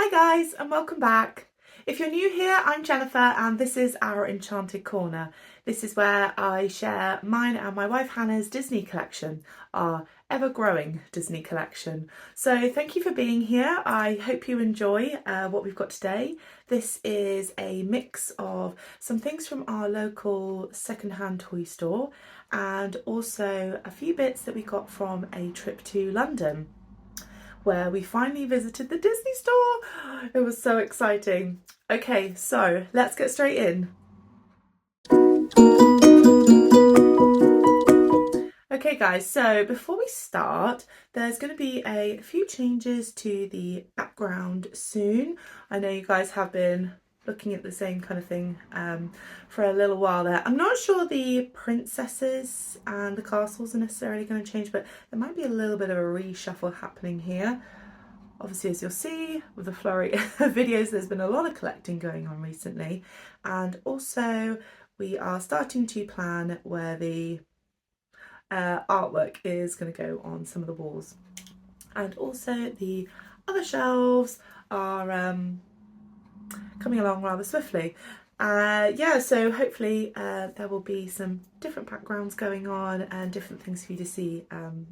Hi guys and welcome back. If you're new here, I'm Jennifer and this is our Enchanted Corner. This is where I share mine and my wife Hannah's Disney collection, our ever-growing Disney collection. So thank you for being here. I hope you enjoy what we've got today. This is a mix of some things from our local secondhand toy store and also a few bits that we got from a trip to London, where we finally visited the Disney store. It was so exciting. Okay, so let's get straight in. Okay guys, so before we start, there's going to be a few changes to the background soon. I know you guys have been looking at the same kind of thing for a little while there. I'm not sure the princesses and the castles are necessarily going to change, but there might be a little bit of a reshuffle happening here. Obviously, as you'll see with the flurry of videos, there's been a lot of collecting going on recently, and also we are starting to plan where the artwork is going to go on some of the walls, and also the other shelves are coming along rather swiftly. Yeah, so hopefully there will be some different backgrounds going on and different things for you to see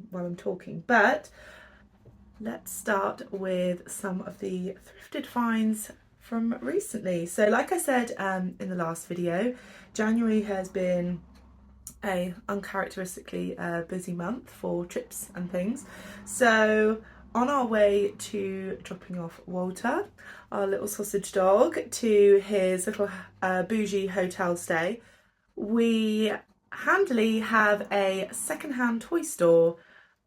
while I'm talking. But let's start with some of the thrifted finds from recently. So like I said in the last video, January has been a uncharacteristically busy month for trips and things. So on our way to dropping off Walter, our little sausage dog, to his little bougie hotel stay, we handily have a secondhand toy store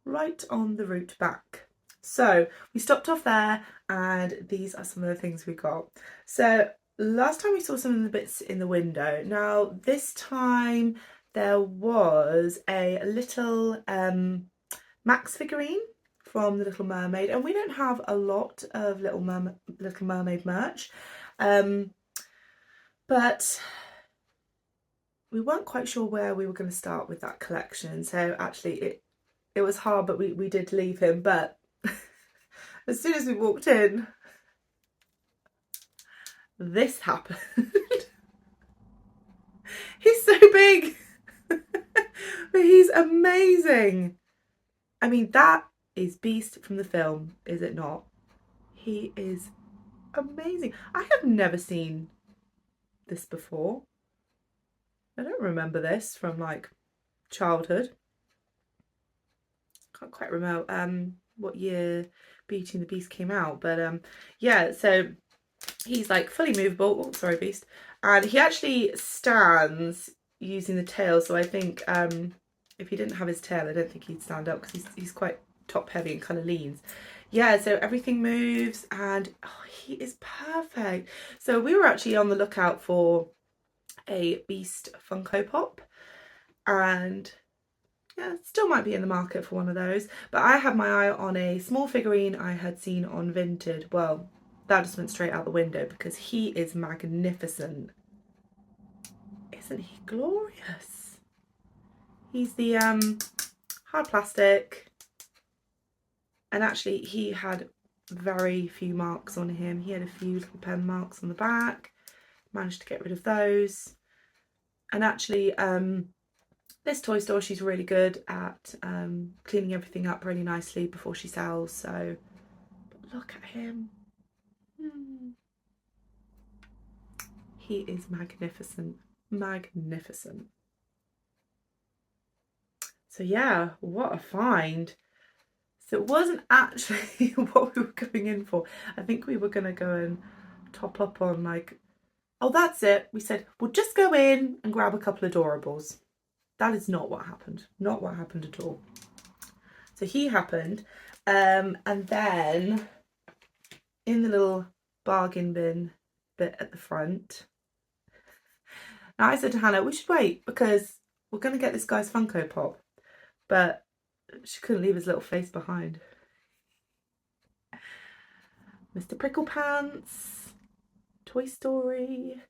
right on the route back. So we stopped off there and these are some of the things we got. So last time we saw some of the bits in the window. Now this time there was a little Max figurine from The Little Mermaid, and we don't have a lot of Little Mermaid merch, but we weren't quite sure where we were going to start with that collection. So actually it was hard, but we did leave him. But as soon as we walked in, this happened. He's so big, but he's amazing. I mean, that is Beast from the film, is it not? He is amazing. I have never seen this before. I don't remember this from like childhood. Can't quite remember what year Beauty and the Beast came out, but yeah, so he's like fully movable. Oh, sorry, Beast. And he actually stands using the tail, so I think if he didn't have his tail, I don't think he'd stand up because he's quite top heavy and kind of leans. Yeah, so everything moves and oh, he is perfect. So we were actually on the lookout for a Beast Funko Pop, and yeah, still might be in the market for one of those. But I had my eye on a small figurine I had seen on Vinted. Well, that just went straight out the window because he is magnificent. Isn't he glorious? He's the hard plastic, and actually he had very few marks on him. He had a few little pen marks on the back. Managed to get rid of those. And actually this toy store, she's really good at cleaning everything up really nicely before she sells. So look at him. He is magnificent. Magnificent. So yeah, what a find. So it wasn't actually what we were going in for. I think we were going to go and top up on like, oh, that's it. We said, we'll just go in and grab a couple of adorables. That is not what happened. Not what happened at all. So he happened. And then in the little bargain bin bit at the front, now I said to Hannah, we should wait because we're going to get this guy's Funko Pop. But she couldn't leave his little face behind. Mr. Pricklepants, Toy Story.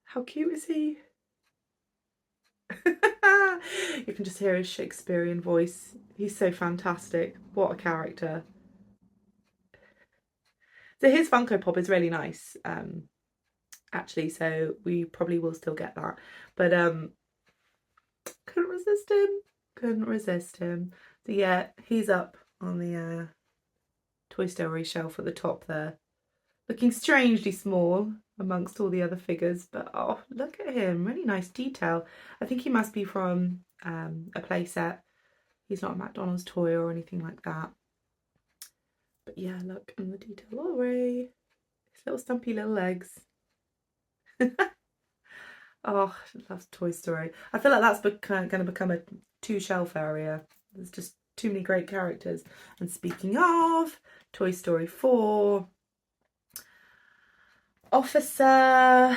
How cute is he? You can just hear his Shakespearean voice. He's so fantastic. What a character. So his Funko Pop is really nice, actually, so we probably will still get that. But couldn't resist him. Couldn't resist him. So yeah, he's up on the Toy Story shelf at the top there, looking strangely small amongst all the other figures, but oh, look at him, really nice detail. I think he must be from a play set. He's not a McDonald's toy or anything like that. But yeah, look, and the detail all the way. His little stumpy little legs. Oh, I love Toy Story. I feel like that's going to become a 2-shelf area. There's just too many great characters. And speaking of, Toy Story 4, Officer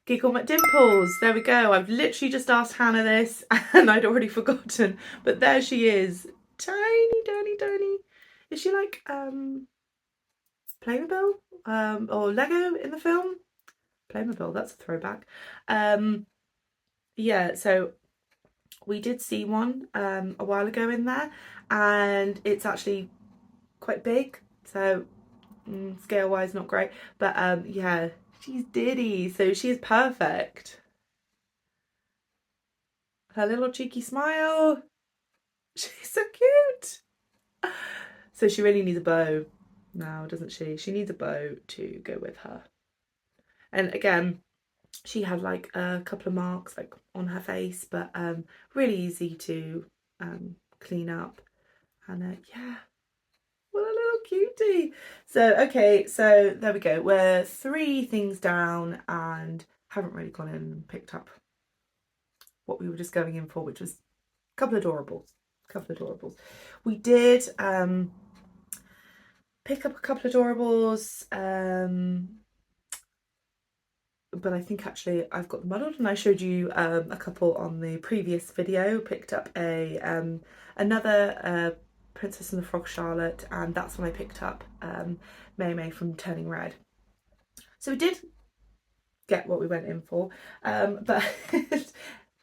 Giggle McDimples. There we go. I've literally just asked Hannah this and I'd already forgotten. But there she is. Tiny, tiny, tiny. Is she like Playmobil or Lego in the film? Playmobil, that's a throwback. Yeah, so we did see one a while ago in there, and it's actually quite big, so scale wise not great, but yeah, she's Diddy, so she is perfect. Her little cheeky smile, she's so cute. So she really needs a bow now, doesn't she? She needs a bow to go with her. And again, she had like a couple of marks like on her face, but really easy to clean up. And yeah, what a little cutie. So okay, so there we go. We're 3 things down and haven't really gone in and picked up what we were just going in for, which was a couple of adorables. We did pick up a couple of adorables, but I think actually I've got them muddled, and I showed you a couple on the previous video. Picked up a another Princess and the Frog Charlotte, and that's when I picked up May May from Turning Red. So we did get what we went in for, but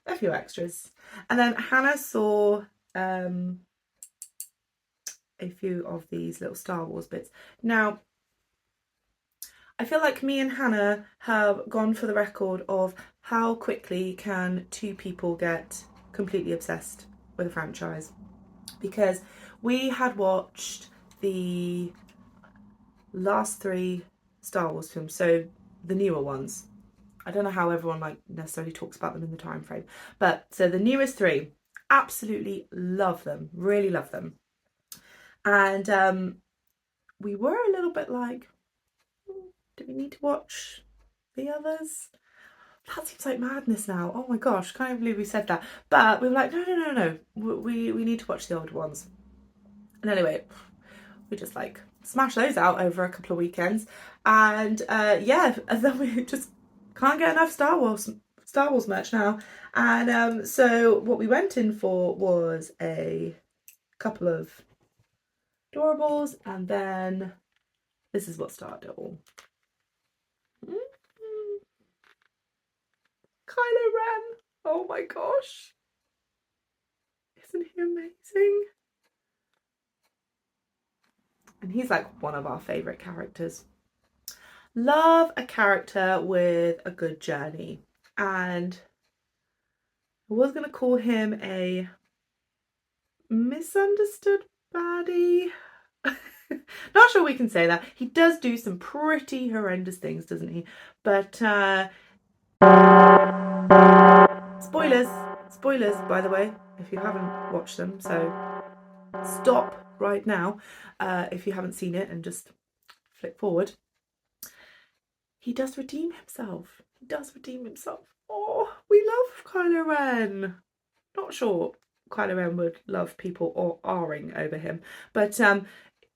a few extras. And then Hannah saw a few of these little Star Wars bits. Now, I feel like me and Hannah have gone for the record of how quickly can 2 people get completely obsessed with a franchise, because we had watched the last 3 Star Wars films, so the newer ones. I don't know how everyone like necessarily talks about them in the time frame, but so the newest 3, absolutely love them, really love them. And we were a little bit like, do we need to watch the others? That seems like madness now. Oh my gosh, can't even believe we said that. But we were like, no. We need to watch the old ones. And anyway, we just like smash those out over a couple of weekends. And yeah, and then we just can't get enough Star Wars merch now. And so what we went in for was a couple of adorables, and then this is what started it all. Kylo Ren. Oh my gosh. Isn't he amazing? And he's like one of our favourite characters. Love a character with a good journey. And I was going to call him a misunderstood baddie. Not sure we can say that. He does do some pretty horrendous things, doesn't he? But spoilers, by the way, if you haven't watched them. So stop right now if you haven't seen it and just flick forward. He does redeem himself. Oh, we love Kylo Ren. Not sure Kylo Ren would love people or R-ing over him, but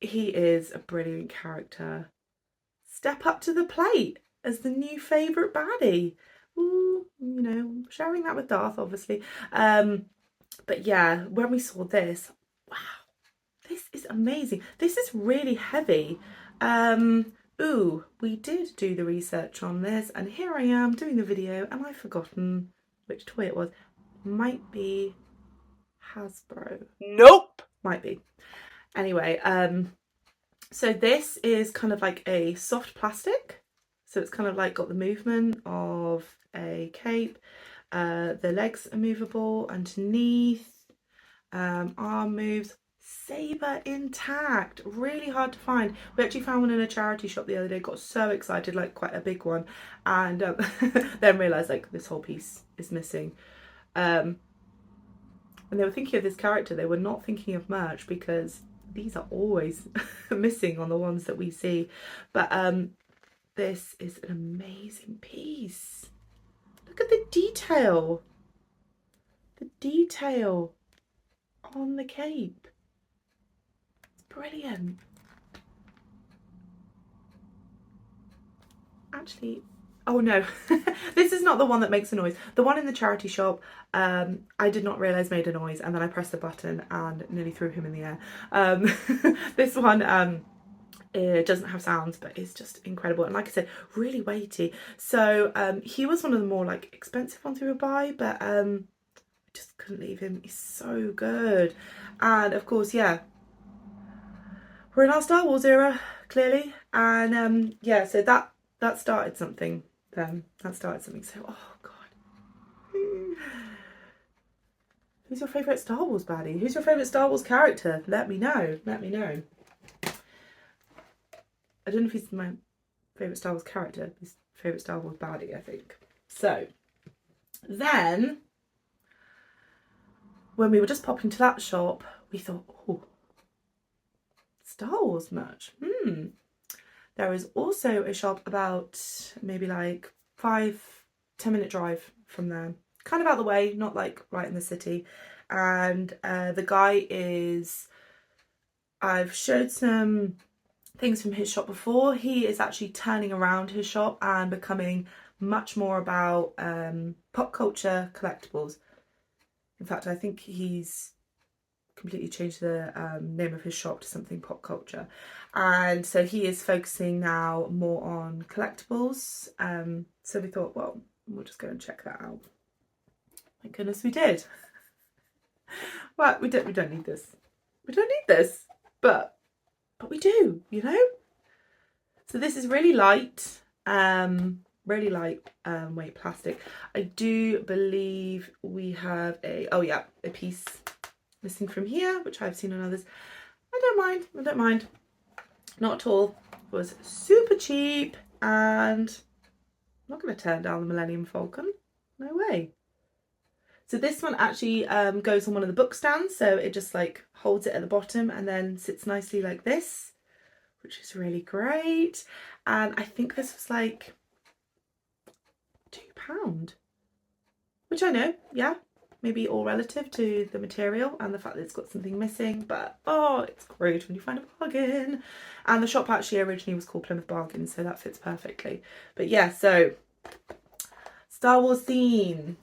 he is a brilliant character. Step up to the plate as the new favourite baddie. Ooh, you know, sharing that with Darth, obviously. But yeah, when we saw this, wow, this is amazing. This is really heavy. Ooh, we did do the research on this, and here I am doing the video, and I've forgotten which toy it was. Might be Hasbro. Nope. Might be. Anyway, So this is kind of like a soft plastic. So it's kind of like got the movement of a cape. The legs are movable underneath. Arm moves. Sabre intact. Really hard to find. We actually found one in a charity shop the other day. Got so excited, like quite a big one, and then realised like this whole piece is missing. And they were thinking of this character. They were not thinking of merch because these are always missing on the ones that we see. But this is an amazing piece. Look at the detail. The detail on the cape. It's brilliant. Actually, oh no, this is not the one that makes a noise. The one in the charity shop, I did not realise made a noise, and then I pressed the button and nearly threw him in the air. This one, it doesn't have sounds, but it's just incredible, and like I said, really weighty. So he was one of the more like expensive ones we would buy, but I just couldn't leave him. He's so good. And of course, yeah, we're in our Star Wars era, clearly, and yeah, so that started something then. That started something. So, oh god, who's your favourite Star Wars baddie? Who's your favourite Star Wars character? Let me know. Let me know. I don't know if he's my favourite Star Wars character. He's favourite Star Wars baddie, I think. So then, when we were just popping to that shop, we thought, oh, Star Wars merch. There is also a shop about maybe like 5-10 minute drive from there. Kind of out the way, not like right in the city. And the guy is, I've showed some things from his shop before. He is actually turning around his shop and becoming much more about pop culture collectibles. In fact, I think he's completely changed the name of his shop to something pop culture, and so he is focusing now more on collectibles. So we thought, well, we'll just go and check that out. Thank goodness we did. Well, we don't need this. We don't need this, but we do, you know. So this is really light, really light weight plastic. I do believe we have a piece missing from here, which I've seen on others. I don't mind, not at all. It was super cheap, and I'm not going to turn down the Millennium Falcon, no way. So this one actually goes on one of the book stands, so it just like holds it at the bottom and then sits nicely like this, which is really great. And I think this was like £2, which I know, yeah, maybe all relative to the material and the fact that it's got something missing, but oh, it's great when you find a bargain. And the shop actually originally was called Plymouth Bargain, so that fits perfectly. But yeah, so Star Wars theme.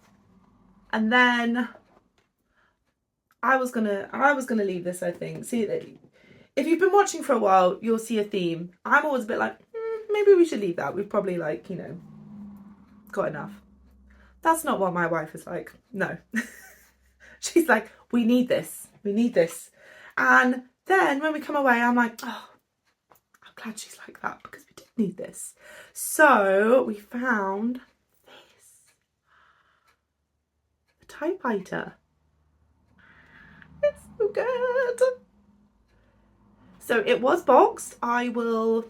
And then I was gonna leave this, I think. See, if you've been watching for a while, you'll see a theme. I'm always a bit like, maybe we should leave that. We've probably like, you know, got enough. That's not what my wife is like. No. She's like, we need this. We need this. And then when we come away, I'm like, oh, I'm glad she's like that because we did need this. So we found this. The typewriter. It's so good. So it was boxed. I will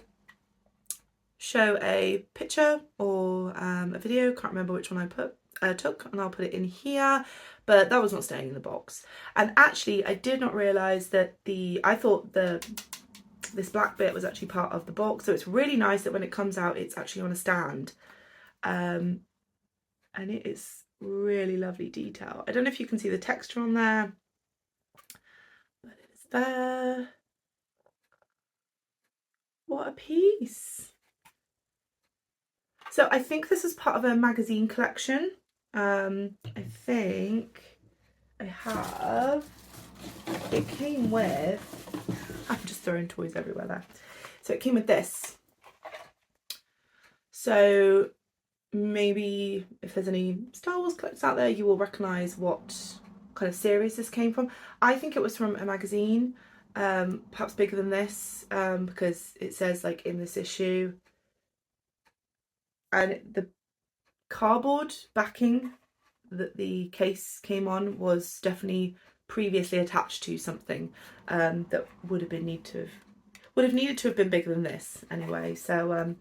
show a picture or a video. Can't remember which one I took, and I'll put it in here. But that was not staying in the box. And actually, I did not realise that I thought this black bit was actually part of the box. So it's really nice that when it comes out, it's actually on a stand. And it is really lovely detail. I don't know if you can see the texture on there, but it is there. What a piece. So I think this is part of a magazine collection. I think I have, it came with, I'm just throwing toys everywhere there. So it came with this. So maybe if there's any Star Wars collectors out there, you will recognise what kind of series this came from. I think it was from a magazine. perhaps bigger than this, because it says like in this issue, and the cardboard backing that the case came on was definitely previously attached to something that would have needed to have been bigger than this anyway. So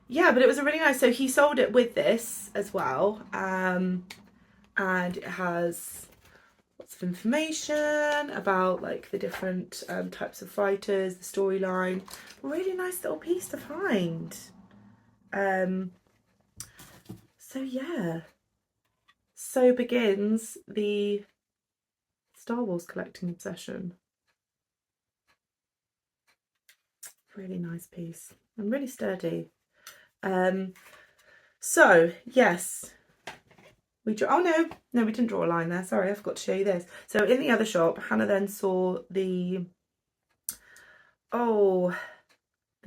yeah, but it was a really nice. So he sold it with this as well, and it has lots of information about like the different types of fighters, the storyline. Really nice little piece to find. So yeah, so begins the Star Wars collecting obsession. Really nice piece and really sturdy. So yes, we drew. Oh no, we didn't draw a line there. Sorry, I forgot to show you this. So in the other shop, Hannah then saw the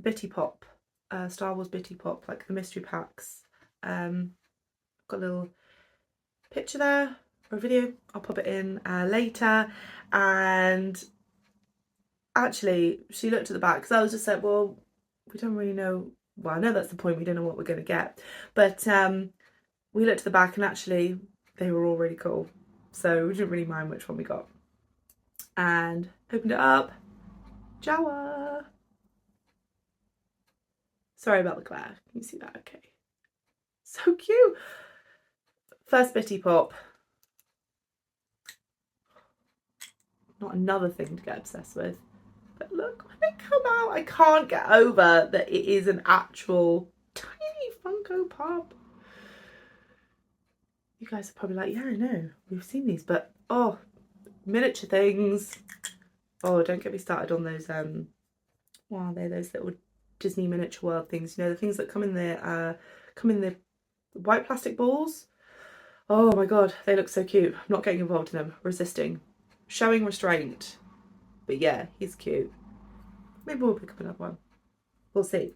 Bitty Pop, Star Wars Bitty Pop, like the mystery packs. Got a little picture there or a video. I'll pop it in later. And actually, she looked at the back because I was just like, well, we don't really know. Well, I know that's the point. We don't know what we're going to get, but we looked at the back and actually they were all really cool. So we didn't really mind which one we got. And opened it up. Jawa. Sorry about the glare. Can you see that? Okay. So cute. First Bitty Pop. Not another thing to get obsessed with. But look, when they come out, I can't get over that it is an actual tiny Funko Pop. You guys are probably like, yeah, I know, we've seen these, but oh, miniature things. Oh, don't get me started on those, what are they, those little Disney Miniature World things, you know, the things that come in the white plastic balls. Oh my god, they look so cute. I'm not getting involved in them. Resisting. Showing restraint. But yeah, he's cute. Maybe we'll pick up another one. We'll see.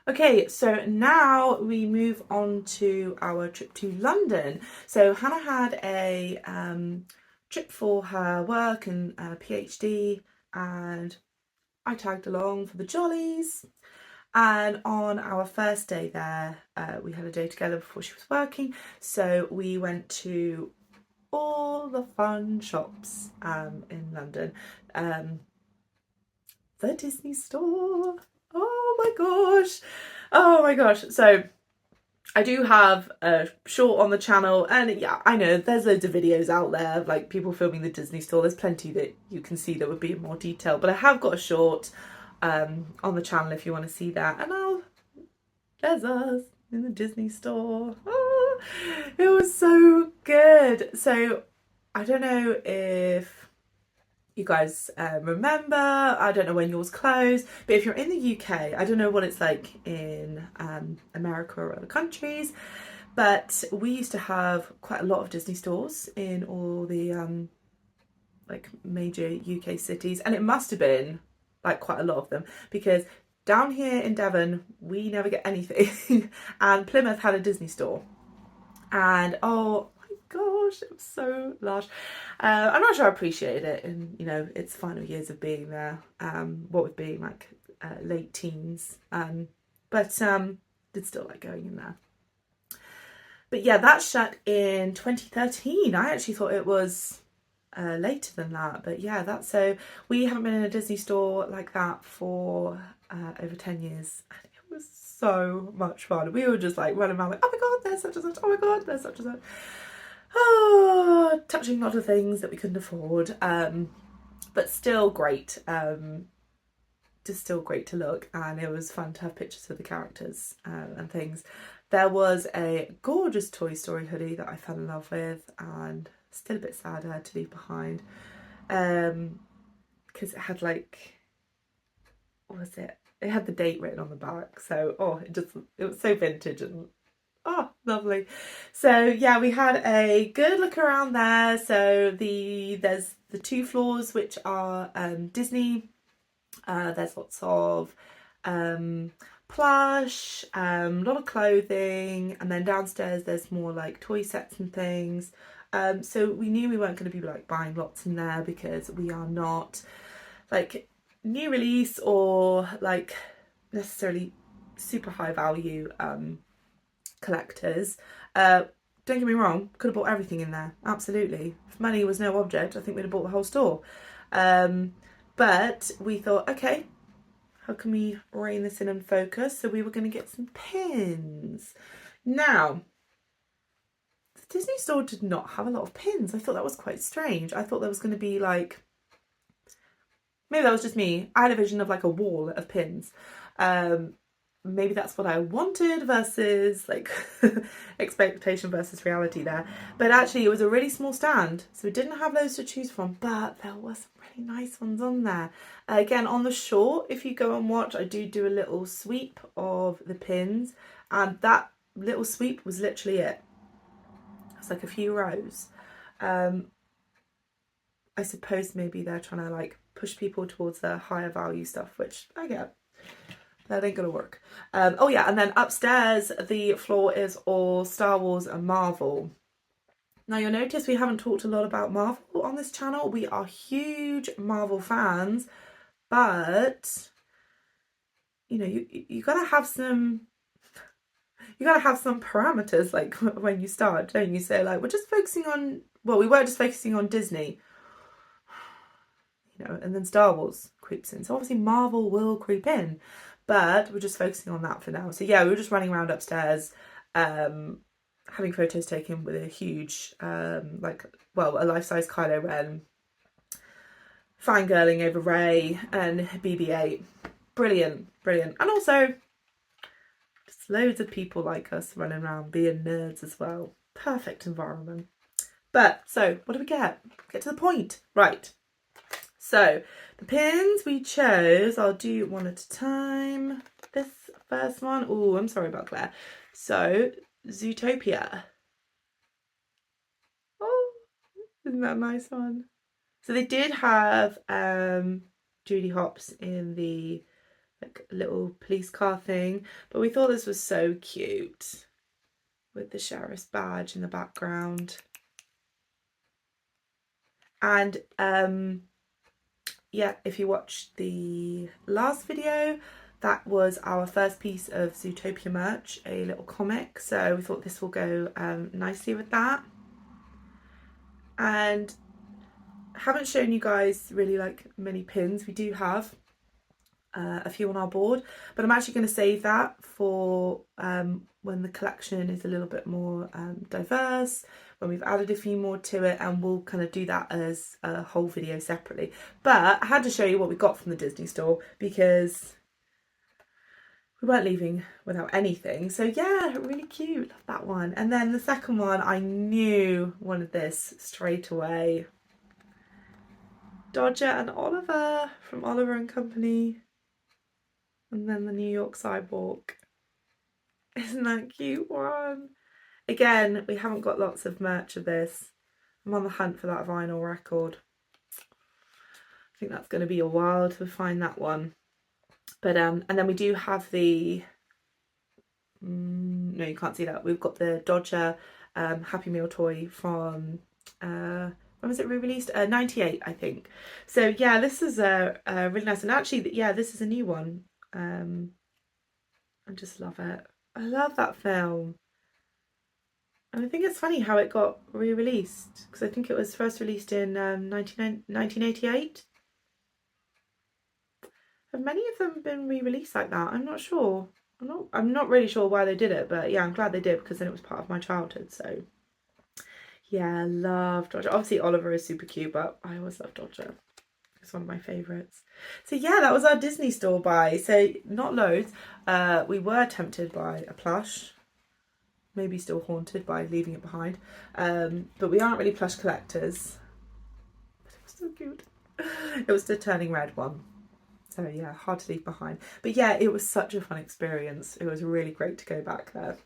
Okay, so now we move on to our trip to London. So Hannah had a trip for her work and PhD, and I tagged along for the jollies. And on our first day there, we had a day together before she was working, so we went to all the fun shops in London. The Disney store. Oh my gosh. So I do have a short on the channel, and yeah, I know there's loads of videos out there of like people filming the Disney store. There's plenty that you can see that would be in more detail, but I have got a short on the channel if you want to see that. And there's us in the Disney store. Oh, it was so good. So I don't know if you guys remember, I don't know when yours closed, but if you're in the UK, I don't know what it's like in America or other countries, but we used to have quite a lot of Disney stores in all the like major UK cities, and it must have been like quite a lot of them, because down here in Devon we never get anything and Plymouth had a Disney store, and oh gosh, it was so lush. I'm not sure I appreciated it in, you know, its final years of being there, what with being like late teens, but did still like going in there. But yeah, that shut in 2013. I actually thought it was later than that, but yeah, that's so we haven't been in a Disney store like that for over 10 years, and it was so much fun. We were just like running around like, oh my god, there's such and such, oh my god, there's such and such. Oh, touching a lot of things that we couldn't afford, but still great. Just still great to look, and it was fun to have pictures of the characters and things. There was a gorgeous Toy Story hoodie that I fell in love with, and still a bit sad I had to leave behind, because it had like, what was it? It had the date written on the back, so it was so vintage and oh, lovely. So yeah, we had a good look around there. So there's the 2 floors which are Disney. There's lots of plush, a lot of clothing, and then downstairs there's more like toy sets and things. So we knew we weren't going to be like buying lots in there because we are not like new release or like necessarily super high value collectors. Don't get me wrong, could have bought everything in there, absolutely. If money was no object, I think we'd have bought the whole store. But we thought, okay, how can we rein this in and focus? So we were going to get some pins. Now, the Disney store did not have a lot of pins. I thought that was quite strange. I thought there was going to be like, maybe that was just me. I had a vision of like a wall of pins. Maybe that's what I wanted versus like expectation versus reality there. But actually it was a really small stand, so we didn't have loads to choose from, but there were some really nice ones on there. Again, on the short, if you go and watch, I do a little sweep of the pins, and that little sweep was literally it. It's like a few rows. I suppose maybe they're trying to like push people towards the higher value stuff, which I get. That ain't gonna work. Oh yeah, and then upstairs the floor is all Star Wars and Marvel. Now you'll notice we haven't talked a lot about Marvel on this channel. We are huge Marvel fans, but you know, you gotta have some parameters like when you start, don't you? So like we're just focusing on, well, we were just focusing on Disney, you know, and then Star Wars creeps in. So obviously Marvel will creep in. But we're just focusing on that for now. So yeah, we were just running around upstairs, having photos taken with a huge, a life-size Kylo Ren, fangirling over Rey and BB-8. Brilliant, brilliant. And also, just loads of people like us running around being nerds as well. Perfect environment. But, so, what do we get? Get to the point. Right. So, the pins we chose, I'll do one at a time. This first one, oh, I'm sorry about Claire. So, Zootopia. Oh, isn't that a nice one? So they did have Judy Hopps in the like little police car thing, but we thought this was so cute with the sheriff's badge in the background. And yeah, if you watched the last video, that was our first piece of Zootopia merch, a little comic. So we thought this will go nicely with that. And I haven't shown you guys really like many pins. We do have a few on our board, but I'm actually going to save that for when the collection is a little bit more diverse, when we've added a few more to it, and we'll kind of do that as a whole video separately. But I had to show you what we got from the Disney store because we weren't leaving without anything. So yeah, really cute, love that one. And then the second one, I knew wanted this straight away. Dodger and Oliver from Oliver and Company. And then the New York Sidewalk. Isn't that a cute one? Again, we haven't got lots of merch of this. I'm on the hunt for that vinyl record. I think that's going to be a while to find that one. But and then we do have the no, you can't see that. We've got the Dodger Happy Meal toy from when was it re-released? 98, I think. So yeah, this is a really nice, and actually, yeah, this is a new one. I just love it. I love that film. And I think it's funny how it got re-released, because I think it was first released in 1988. Have many of them been re-released like that? I'm not sure. I'm not really sure why they did it, but yeah, I'm glad they did, because then it was part of my childhood. So yeah, I love Dodger. Obviously Oliver is super cute, but I always love Dodger. It's one of my favourites. So yeah, that was our Disney store buy. So not loads. We were tempted by a plush. Maybe still haunted by leaving it behind. But we aren't really plush collectors. But it was so cute. It was the turning red one. So yeah, hard to leave behind. But yeah, it was such a fun experience. It was really great to go back there.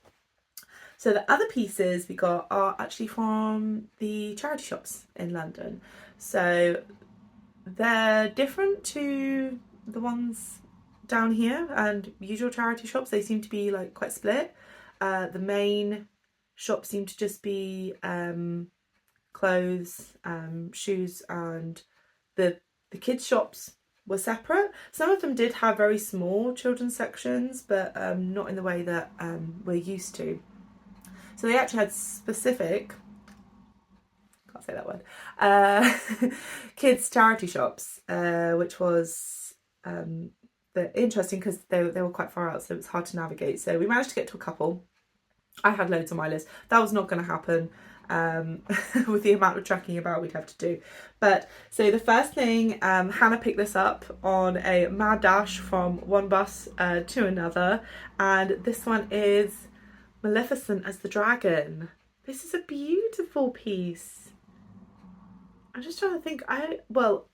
So the other pieces we got are actually from the charity shops in London. So they're different to the ones down here and usual charity shops. They seem to be like quite split. The main shop seemed to just be clothes, shoes, and the kids shops were separate. Some of them did have very small children's sections, but not in the way that we're used to. So they actually had specific, can't say that word, kids charity shops, which was interesting because they were quite far out, so it was hard to navigate. So we managed to get to a couple. I had loads on my list. That was not going to happen with the amount of tracking about we'd have to do. But so the first thing, Hannah picked this up on a mad dash from one bus to another, and this one is Maleficent as the dragon. This is a beautiful piece. I'm just trying to think. Well,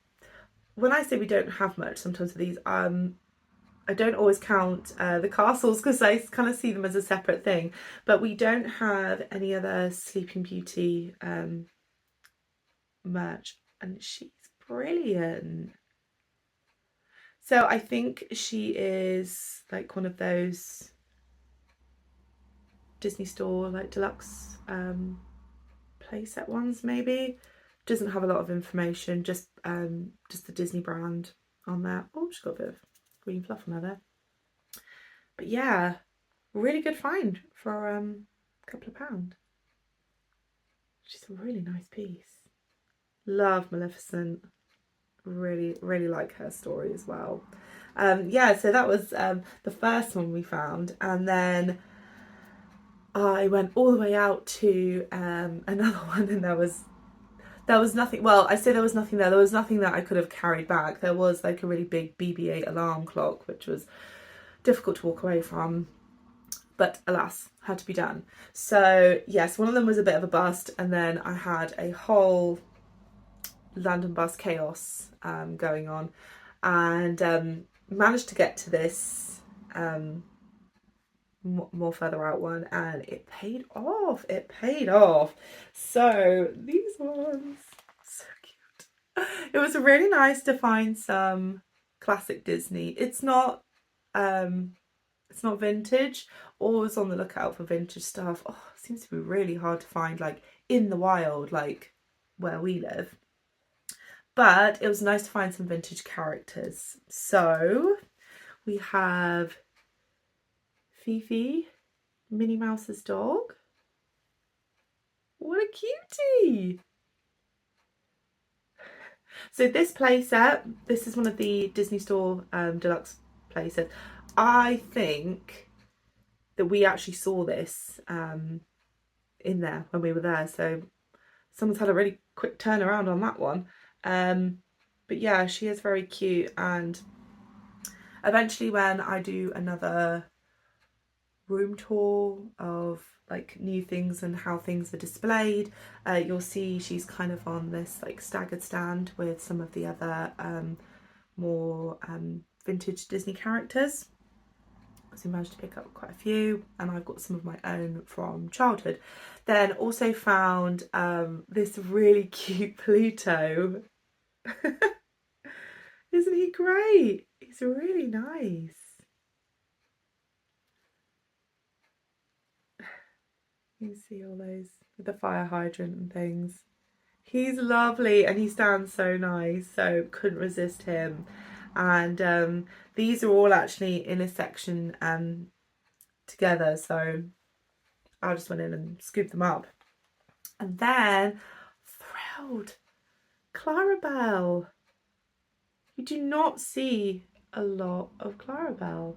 when I say we don't have much sometimes with these, I don't always count the castles because I kind of see them as a separate thing, but we don't have any other Sleeping Beauty merch, and she's brilliant. So I think she is like one of those Disney Store like deluxe playset ones maybe. Doesn't have a lot of information, just the Disney brand on there. Oh, she's got a bit of green fluff on her there. But yeah, really good find for a couple of £. She's a really nice piece. Love Maleficent. Really, really like her story as well. Yeah, so that was the first one we found, and then I went all the way out to another one, and there was nothing. Well, I say there was nothing there. There was nothing that I could have carried back. There was like a really big BB-8 alarm clock, which was difficult to walk away from, but alas, had to be done. So yes, one of them was a bit of a bust, and then I had a whole London bus chaos going on, and managed to get to this more further out one, and it paid off. It paid off. So these ones, so cute. It was really nice to find some classic Disney. It's not vintage. Always on the lookout for vintage stuff. Oh, it seems to be really hard to find, like in the wild, like where we live. But it was nice to find some vintage characters. So we have Fifi, Minnie Mouse's dog. What a cutie! So this playset, this is one of the Disney Store deluxe playsets. I think that we actually saw this in there when we were there. So someone's had a really quick turnaround on that one. But yeah, she is very cute, and eventually when I do another room tour of like new things and how things are displayed, you'll see she's kind of on this like staggered stand with some of the other more vintage Disney characters. So we managed to pick up quite a few, and I've got some of my own from childhood. Then also found this really cute Pluto. Isn't he great? He's really nice. You can see all those with the fire hydrant and things. He's lovely, and he stands so nice, so couldn't resist him. And these are all actually in a section together, so I just went in and scooped them up. And then, thrilled, Clarabelle. You do not see a lot of Clarabelle.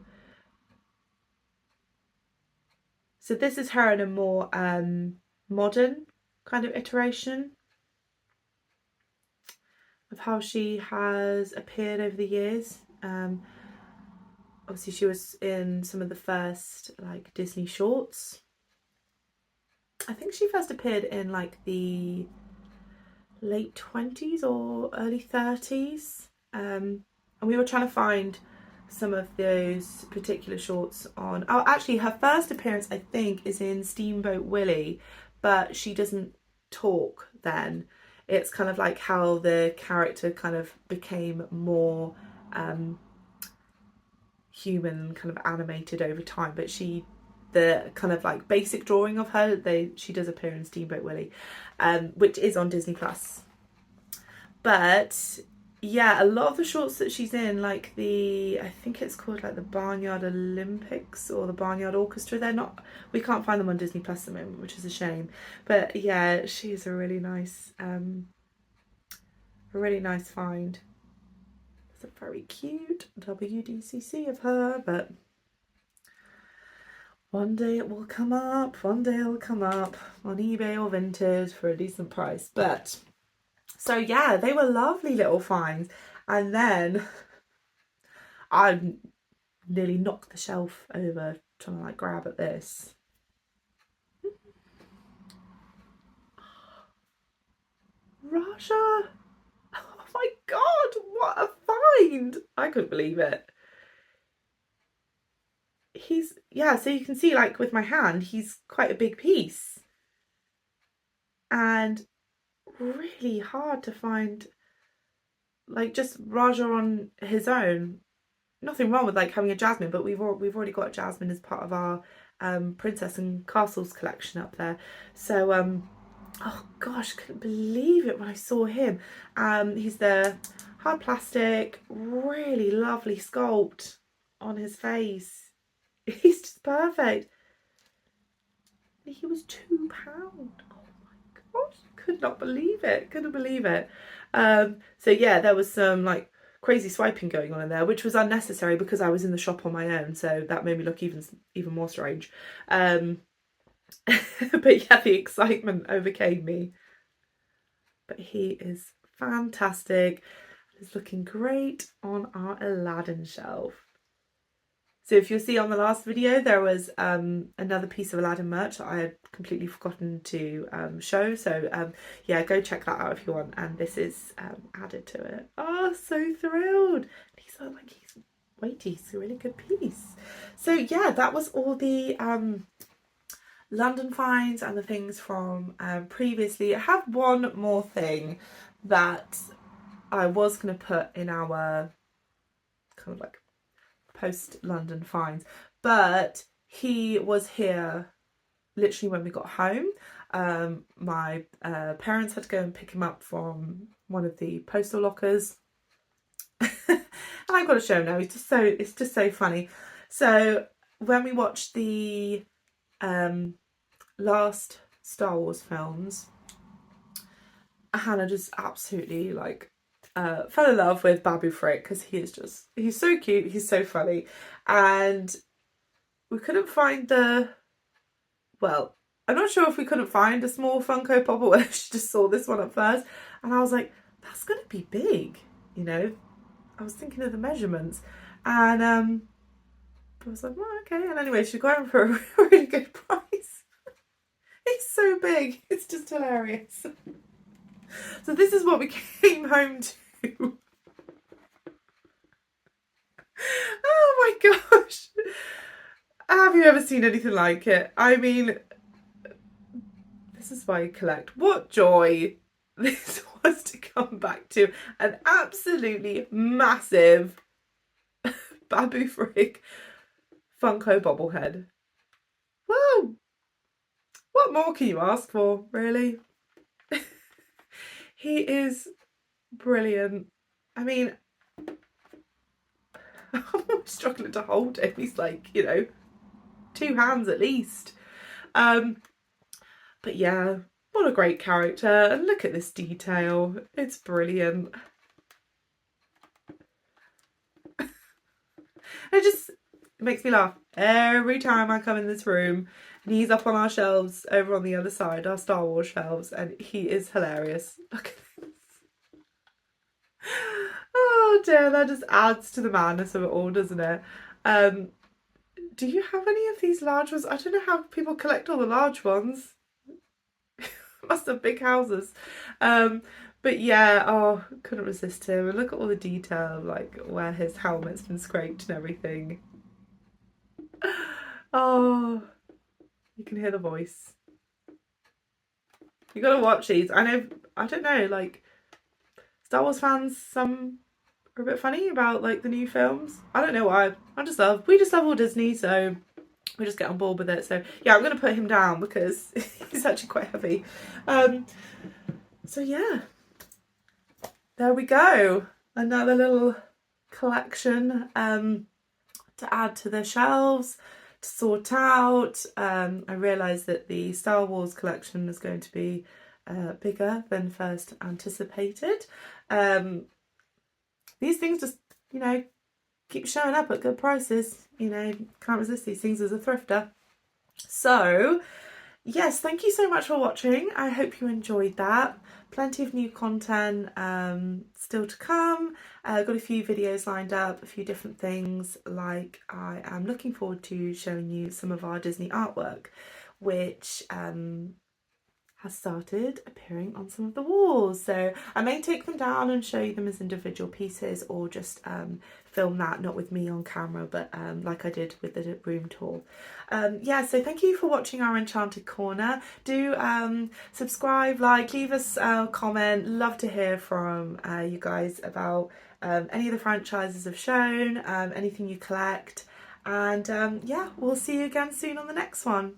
So this is her in a more modern kind of iteration of how she has appeared over the years. Obviously she was in some of the first like Disney shorts. I think she first appeared in like the late 20s or early 30s. And we were trying to find some of those particular shorts on... Oh, actually her first appearance I think is in Steamboat Willie, but she doesn't talk then. It's kind of like how the character kind of became more human, kind of animated over time, but she the kind of like basic drawing of her. She does appear in Steamboat Willie, which is on Disney Plus. But yeah, a lot of the shorts that she's in, like I think it's called like the Barnyard Olympics or the Barnyard Orchestra, we can't find them on Disney Plus at the moment, which is a shame. But yeah, she is a really nice find. It's a very cute WDCC of her, but one day it will come up, on eBay or Vinted for a decent price. But so yeah, they were lovely little finds. And then I nearly knocked the shelf over trying to like grab at this. Raja! Oh my god, what a find! I couldn't believe it. So you can see like with my hand, he's quite a big piece. And really hard to find like just Raja on his own. Nothing wrong with like having a Jasmine, but we've already got Jasmine as part of our Princess and Castles collection up there. So oh gosh, couldn't believe it when I saw him. He's the hard plastic, really lovely sculpt on his face. He's just perfect. He was £2. Oh my gosh, could not believe it. Couldn't believe it. So yeah, there was some like crazy swiping going on in there, which was unnecessary because I was in the shop on my own, so that made me look even more strange. But yeah, the excitement overcame me. But he is fantastic. He's looking great on our Aladdin shelf. So if you'll see on the last video, there was another piece of Aladdin merch that I had completely forgotten to show. So yeah, go check that out if you want. And this is added to it. Oh, so thrilled. He's weighty. He's a really good piece. So yeah, that was all the London finds and the things from previously. I have one more thing that I was going to put in our kind of like post London finds, but he was here literally when we got home. My parents had to go and pick him up from one of the postal lockers. And I've got to show him now. It's just so funny. So when we watched the last Star Wars films, Hannah just absolutely like fell in love with Babu Frick because he's so cute, he's so funny. And we couldn't find I'm not sure if we couldn't find a small Funko Pop or she just saw this one at first, and I was like, that's gonna be big, you know. I was thinking of the measurements, and I was like, well, okay. And anyway, she got him for a really good price. He's so big, it's just hilarious. So this is what we came home to. Oh my gosh. Have you ever seen anything like it? I mean, this is why you collect. What joy this was to come back to. An absolutely massive Babu Frick Funko bobblehead. Whoa! What more can you ask for, really? He is brilliant. I mean, I'm struggling to hold him. He's like, you know, 2 hands at least. But yeah, what a great character. And look at this detail. It's brilliant. It makes me laugh every time I come in this room. And he's up on our shelves over on the other side, our Star Wars shelves, and he is hilarious. Look at this. Oh dear, that just adds to the madness of it all, doesn't it? Do you have any of these large ones? I don't know how people collect all the large ones. Must have big houses. But yeah, oh, couldn't resist him. And look at all the detail, like where his helmet's been scraped and everything. Oh, you can hear the voice. You gotta watch these. I don't know, like Star Wars fans, some are a bit funny about like the new films. I don't know why. We just love all Disney, so we just get on board with it. So yeah, I'm going to put him down because he's actually quite heavy. So yeah, there we go. Another little collection to add to the shelves, to sort out. I realised that the Star Wars collection is going to be bigger than first anticipated. These things just, you know, keep showing up at good prices. You know, can't resist these things as a thrifter. So yes, thank you so much for watching. I hope you enjoyed that. Plenty of new content still to come. Got a few videos lined up, a few different things. Like, I am looking forward to showing you some of our Disney artwork, which has started appearing on some of the walls. So I may take them down and show you them as individual pieces, or just film that, not with me on camera, but like I did with the room tour. Yeah, so thank you for watching our Enchanted Corner. Do subscribe, like, leave us a comment. Love to hear from you guys about any of the franchises I've shown, anything you collect. And yeah, we'll see you again soon on the next one.